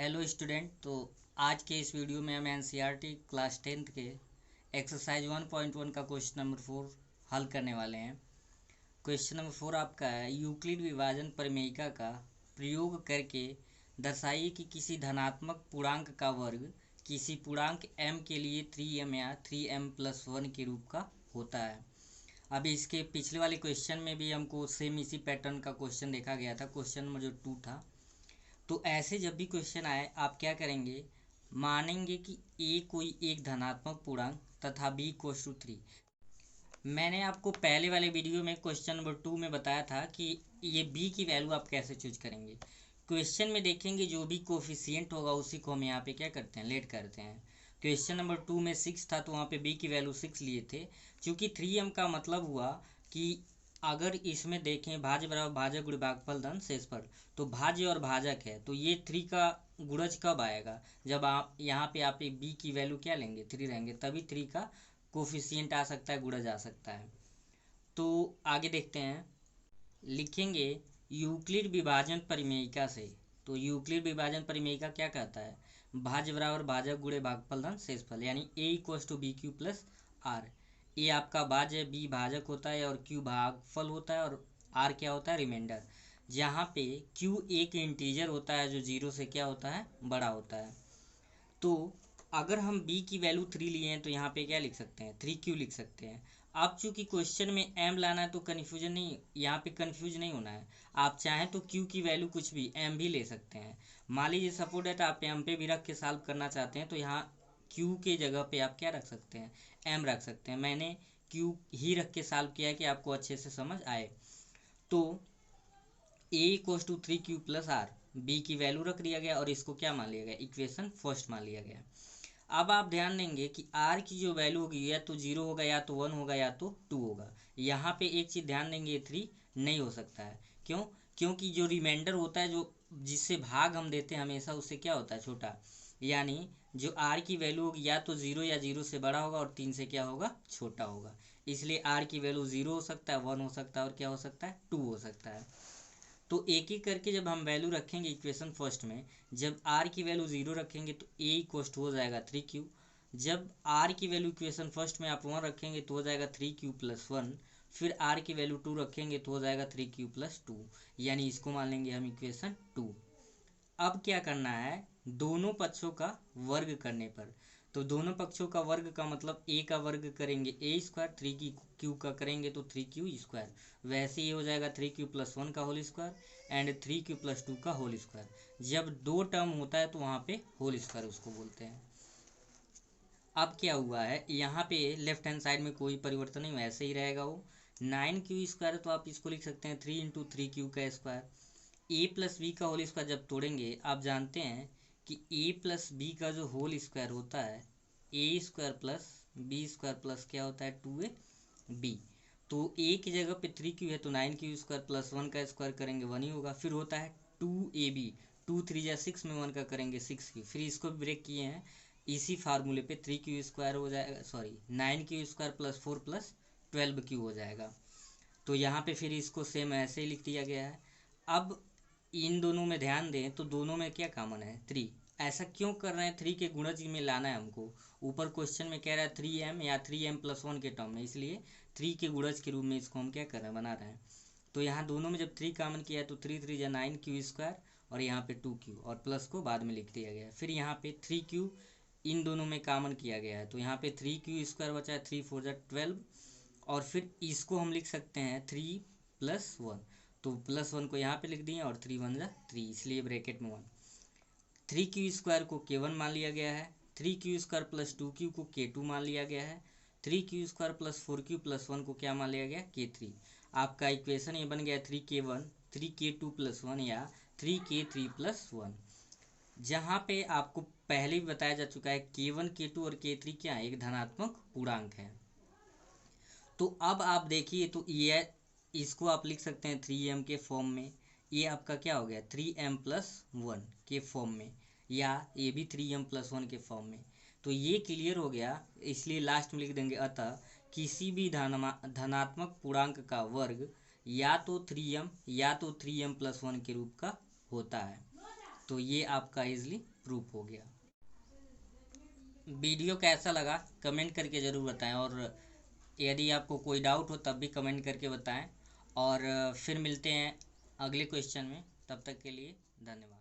Hello student. तो आज के इस वीडियो में हम एनसीईआरटी क्लास 10th के एक्सरसाइज 1.1 का क्वेश्चन नंबर 4 हल करने वाले हैं। क्वेश्चन नंबर 4 आपका है, यूक्लिड विभाजन प्रमेयिका का प्रयोग करके दर्शाइए कि किसी धनात्मक पूर्णांक का वर्ग किसी पूर्णांक m के लिए 3m या 3m+1 के रूप का होता है। अभी इसके पिछले वाले क्वेश्चन में भी हमको सेम इसी पैटर्न का क्वेश्चन देखा गया था, क्वेश्चन नंबर जो 2 था। तो ऐसे जब भी क्वेश्चन आए आप क्या करेंगे, मानेंगे कि a कोई एक धनात्मक पूर्णांक तथा b इक्वल्स टू 3। मैंने आपको पहले वाले वीडियो में क्वेश्चन नंबर 2 में बताया था कि ये b की वैल्यू आप कैसे चूज करेंगे। क्वेश्चन में देखेंगे जो भी कोफिशिएंट होगा उसी को हम यहाँ पे क्या करते हैं, लेट करते हैं। क्वेश्चन नंबर 2 में 6 था तो वहाँ पे b की वैल्यू 6 लिए थे। चूँकि 3m का मतलब हुआ कि अगर इसमें देखें भाज्य बराबर भाजक गुणे भागफल धन शेषफल, तो भाज्य और भाजक है तो ये 3 का गुणज कब आएगा, जब आप यहाँ पे आप b की वैल्यू क्या लेंगे, 3 रहेंगे, तभी 3 का कोफिशिएंट आ सकता है, गुणज आ सकता है। तो आगे देखते हैं, लिखेंगे यूक्लिड विभाजन परिमेयिका से। तो यूक्लिड विभाजन परिमेयिका क्या कहता है, भाज्य बराबर भाजक गुणे भागफल धन शेषफल, यानी a equals to b q plus r. A आपका भाज्य, बी भाजक होता है और क्यू भागफल होता है और आर क्या होता है, रिमाइंडर। जहाँ पे क्यू एक इंटीजर होता है जो 0 से क्या होता है, बड़ा होता है। तो अगर हम b की वैल्यू 3 लिए हैं तो यहाँ पे क्या लिख सकते हैं, 3q लिख सकते हैं। अब चूंकि क्वेश्चन में m लाना है तो कन्फ्यूजन नहीं, यहाँ पे कन्फ्यूज नहीं होना है। आप चाहें तो q की वैल्यू कुछ भी m भी ले सकते हैं। मान लीजिए सपोर्ट है तो आप m पे भी रख के सॉल्व करना चाहते हैं तो यहाँ q के जगह पे आप क्या रख सकते हैं, m रख सकते हैं। मैंने q ही रख के सॉल्व किया है कि आपको अच्छे से समझ आए। तो a equals to 3q plus R, B की वैल्यू रख दिया गया और इसको क्या मान लिया गया, इक्वेशन फर्स्ट मान लिया गया। अब आप ध्यान देंगे कि r की जो वैल्यू होगी या तो 0 होगा या तो 1 होगा या तो 2 होगा। यहाँ पे एक चीज़ ध्यान देंगे, ये 3 नहीं हो सकता है। क्यों? क्योंकि जो रिमाइंडर होता है, जो जिससे भाग हम देते हैं हमेशा, उससे क्या होता है, छोटा। यानी जो r की वैल्यू होगी या तो 0 या 0 से बड़ा होगा और 3 से क्या होगा, छोटा होगा। इसलिए r की वैल्यू 0 हो सकता है, 1 हो सकता है और क्या हो सकता है, 2 हो सकता है। तो एक एक करके जब हम वैल्यू रखेंगे इक्वेशन फर्स्ट में, जब r की वैल्यू 0 रखेंगे तो a इक्वल्स टू हो जाएगा 3q। जब r की वैल्यू इक्वेशन फर्स्ट में आप 1 रखेंगे तो हो जाएगा 3q प्लस 1। फिर r की वैल्यू 2 रखेंगे तो हो जाएगा 3q प्लस 2, यानी इसको मान लेंगे हम इक्वेशन 2। अब क्या करना है, दोनों पक्षों का वर्ग करने पर। तो दोनों पक्षों का वर्ग का मतलब a का वर्ग करेंगे a स्क्वायर, 3q का करेंगे तो 3q स्क्वायर। वैसे ये हो जाएगा 3q प्लस 1 का whole square and 3q plus 2 का होल स्क्वायर। जब दो टर्म होता है तो वहाँ पे होल स्क्वायर उसको बोलते हैं। अब क्या हुआ है, यहाँ पे लेफ्ट हैंड साइड में कोई परिवर्तन नहीं, वैसे ही रहेगा वो 9q स्क्वायर। तो आप इसको लिख सकते हैं 3 इंटू 3q का स्क्वायर। ए प्लस बी का होल स्क्वायर जब तोड़ेंगे, आप जानते हैं कि ए प्लस बी का जो होल स्क्वायर होता है, a square plus b square plus क्या होता है, 2a बी। तो ए की जगह पे 3q है तो 9q स्क्वायर प्लस 1 का स्क्वायर करेंगे 1 ही होगा। फिर होता है 2ab, 2 3 या 6 में 1 का करेंगे 6q। फिर इसको ब्रेक किए हैं इसी फार्मूले पे, 3q स्क्वायर हो जाएगा, sorry 9q square plus 4 plus 12q हो जाएगा। तो यहाँ पे फिर इसको सेम ऐसे ही लिख दिया गया है। अब इन दोनों में ध्यान दें तो दोनों में क्या कॉमन है, 3। ऐसा क्यों कर रहे हैं, 3 के गुणज में लाना है हमको। ऊपर क्वेश्चन में कह रहा है 3m या 3m+1 के टर्म में, इसलिए 3 के गुणज के रूप में इसको हम क्या कर रहे हैं, बना रहे हैं। तो यहाँ दोनों में जब 3 कॉमन किया है तो 3 3 या 9q स्क्वायर और यहाँ पे 2q और प्लस को बाद में लिख दिया गया। फिर यहाँ पे 3q इन दोनों में कॉमन किया गया है तो यहाँ पे 3q स्क्वायर बचा है, 3 4 12। और फिर इसको हम लिख सकते हैं 3 प्लस 1, तो प्लस 1 को यहाँ पे लिख दिए और 3 1 3, इसलिए ब्रैकेट में 1। 3q स्क्वायर को k1 मान लिया गया है, 3q स्क्वायर प्लस 2q को k2 मान लिया गया है, 3q square plus 4q plus 1 को क्या मान लिया गया, k3। आपका इक्वेशन ये बन गया 3k1 3k2 प्लस 1 या 3k3 प्लस 1। जहाँ पे आपको पहले भी बताया जा चुका है k1 k2 और k3 क्या है, एक धनात्मक पूर्णांक है। तो अब आप देखिए तो ये इसको आप लिख सकते हैं 3m के फॉर्म में, ये आपका क्या हो गया 3m+1 के फॉर्म में, या ये भी 3m+1 के फॉर्म में। तो ये क्लियर हो गया, इसलिए लास्ट में लिख देंगे अतः किसी भी धनात्मक पूर्णांक का वर्ग या तो 3m या तो 3m+1 के रूप का होता है। तो ये आपका इजली प्रूफ हो गया। वीडियो कैसा लगा कमेंट करके ज़रूर बताएं, और यदि आपको कोई डाउट हो तब भी कमेंट करके बताएं। और फिर मिलते हैं अगले क्वेश्चन में, तब तक के लिए धन्यवाद।